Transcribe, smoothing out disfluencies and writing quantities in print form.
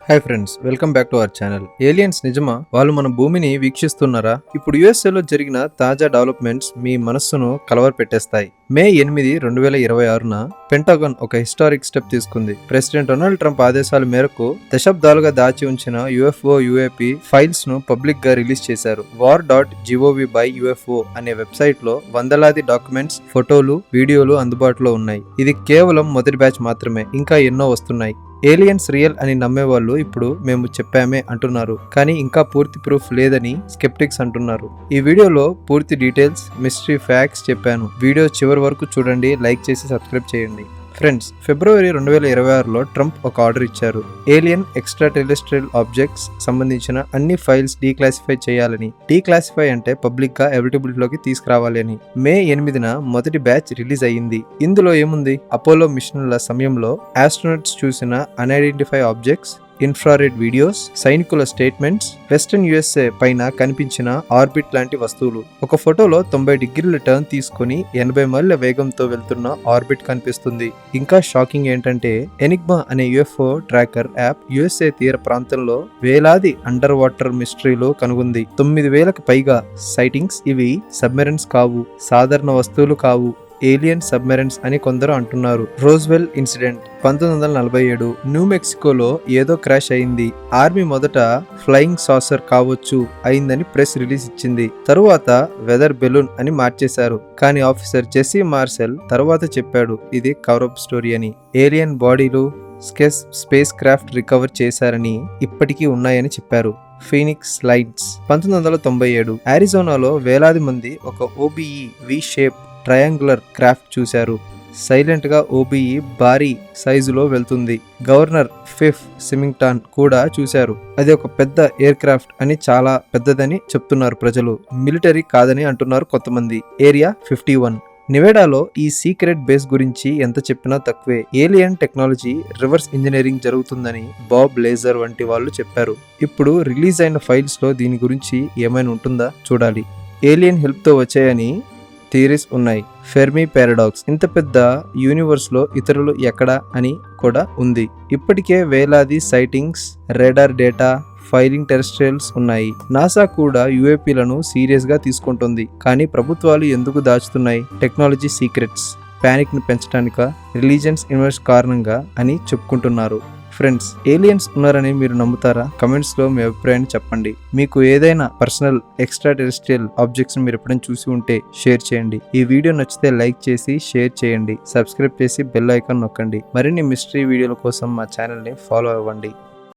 Hi friends, welcome back to our channel. Aliens నిజమా? వాళ్ళు మన భూమిని వీక్షిస్తున్నారా? ఇప్పుడు యుఎస్ఏలో జరిగిన తాజా డెవలప్మెంట్స్ మీ మనస్సును కలవరపెట్టేస్తాయి. మే 8, 2026న పెంటగాన్ ఒక హిస్టారిక్ స్టెప్ తీసుకుంది. ప్రెసిడెంట్ డొనాల్డ్ ట్రంప్ ఆదేశాల మేరకు దశాబ్దాలుగా దాచి ఉంచిన యుఎఫ్ఓ యుఏపీ ఫైల్స్ ను పబ్లిక్ గా రిలీజ్ చేశారు. war.gov/UFO అనే వెబ్సైట్ లో వందలాది డాక్యుమెంట్స్, ఫోటోలు, వీడియోలు అందుబాటులో ఉన్నాయి. ఇది కేవలం మొదటి బ్యాచ్ మాత్రమే, ఇంకా ఎన్నో వస్తున్నాయి. ఏలియన్స్ రియల్ అని నమ్మేవాళ్ళు ఇప్పుడు మేము చెప్పామే అంటున్నారు, కానీ ఇంకా పూర్తి ప్రూఫ్ లేదని స్కెప్టిక్స్ అంటున్నారు. ఈ వీడియోలో పూర్తి డీటెయిల్స్, మిస్టరీ ఫ్యాక్ట్స్ చెప్పాను. వీడియో చివరి వరకు చూడండి, లైక్ చేసి సబ్స్క్రైబ్ చేయండి. ఫ్రెండ్స్, ఫిబ్రవరి 2026లో ట్రంప్ ఒక ఆర్డర్ ఇచ్చారు. ఏలియన్ ఎక్స్ట్రా టెరెస్ట్రియల్ ఆబ్జెక్ట్స్ సంబంధించిన అన్ని ఫైల్స్ డీక్లాసిఫై చేయాలని. డీక్లాసిఫై అంటే పబ్లిక్ గా అవైలబిలిటీలోకి తీసుకురావాలి అని. మే 8న మొదటి బ్యాచ్ రిలీజ్ అయ్యింది. ఇందులో ఏముంది? అపోలో మిషన్ల సమయంలో ఆస్ట్రోనట్స్ చూసిన అన్ఐడెంటిఫై ఆబ్జెక్ట్స్, ఇన్ఫ్రారెడ్ వీడియోస్, సైనికుల స్టేట్మెంట్స్, వెస్టర్న్ యుఎస్ఏ పైన కనిపించిన ఆర్బిట్ లాంటి వస్తువులు. ఒక ఫోటోలో 90 డిగ్రీల టర్న్ తీసుకుని 80 మైళ్ళ వేగంతో వెళ్తున్న ఆర్బిట్ కనిపిస్తుంది. ఇంకా షాకింగ్ ఏంటంటే ఎనిగ్మా అనే యుఎఫ్ఓ ట్రాకర్ యాప్ యుఎస్ఏ తీర ప్రాంతంలో వేలాది అండర్ వాటర్ మిస్టరీలు కనుగొంది. 9,000కు పైగా సైటింగ్స్. ఇవి సబ్మెరైన్స్ కావు, సాధారణ వస్తువులు కావు, ఏలియన్ సబ్మెరైన్స్ అని కొందరు అంటున్నారు. రోజ్వెల్ ఇన్సిడెంట్ 1947 న్యూ మెక్సికోలో ఏదో క్రాష్ అయింది. ఆర్మీ మొదట ఫ్లయింగ్ సాసర్ కావచ్చు అయిందని ప్రెస్ రిలీజ్ ఇచ్చింది. తరువాత వెదర్ బెలూన్ అని మార్చేశారు. కానీ ఆఫీసర్ జెస్సీ మార్సెల్ తరువాత చెప్పాడు ఇది కవరప్ స్టోరీ అని. ఏలియన్ బాడీలు, స్పేస్ క్రాఫ్ట్ రికవర్ చేశారని, ఇప్పటికీ ఉన్నాయని చెప్పారు. ఫీనిక్స్ లైట్స్ 1997 అరిజోనాలో వేలాది మంది ఒక ఓబిఈ వి షేప్ ట్రయాంగులర్ క్రాఫ్ట్ చూశారు. సైలెంట్ గా ఓబిఈ భారీ సైజులో వెళ్తుంది. గవర్నర్ ఫిఫ్ సిమింగ్టాన్ కూడా చూశారు. అది ఒక పెద్ద ఎయిర్ క్రాఫ్ట్ అని, చాలా పెద్దదని చెప్తున్నారు ప్రజలు. మిలిటరీ కాదని అంటున్నారు కొంతమంది. ఏరియా 51 నివేడాలో ఈ సీక్రెట్ బేస్ గురించి ఎంత చెప్పినా తక్కువే. ఏలియన్ టెక్నాలజీ రివర్స్ ఇంజనీరింగ్ జరుగుతుందని బాబ్ లేజర్ వంటి వాళ్ళు చెప్పారు. ఇప్పుడు రిలీజ్ అయిన ఫైల్స్ లో దీని గురించి ఏమైనా ఉంటుందా చూడాలి. ఏలియన్ హెల్ప్ తో వచ్చాయని థియరీస్ ఉన్నాయి. ఫెర్మి పారాడాక్స్, ఇంత పెద్ద యూనివర్స్ లో ఇతరులు ఎక్కడా అని కూడా ఉంది. ఇప్పటికే వేలాది sightings, radar data, filing terrestrials ఉన్నాయి. నాసా కూడా యుఏపీలను సీరియస్ గా తీసుకుంటుంది. కానీ ప్రభుత్వాలు ఎందుకు దాచుతున్నాయి? టెక్నాలజీ సీక్రెట్స్, పానిక్ ని పెంచడానిక, రిలీజియన్స్ ఇన్వెస్ట్ కారణంగా అని చెప్పుకుంటున్నారు. ఫ్రెండ్స్, ఏలియన్స్ ఉన్నారని మీరు నమ్ముతారా? కమెంట్స్ లో మీ అభిప్రాయాన్ని చెప్పండి. మీకు ఏదైనా పర్సనల్ ఎక్స్ట్రా టెరెస్ట్రియల్ ఆబ్జెక్ట్స్ మీరు ఎప్పుడైనా చూసి ఉంటే షేర్ చేయండి. ఈ వీడియో నచ్చితే లైక్ చేసి షేర్ చేయండి. సబ్స్క్రైబ్ చేసి బెల్ ఐకాన్ నొక్కండి. మరిన్ని మిస్టరీ వీడియోల కోసం మా ఛానల్ ని ఫాలో అవ్వండి.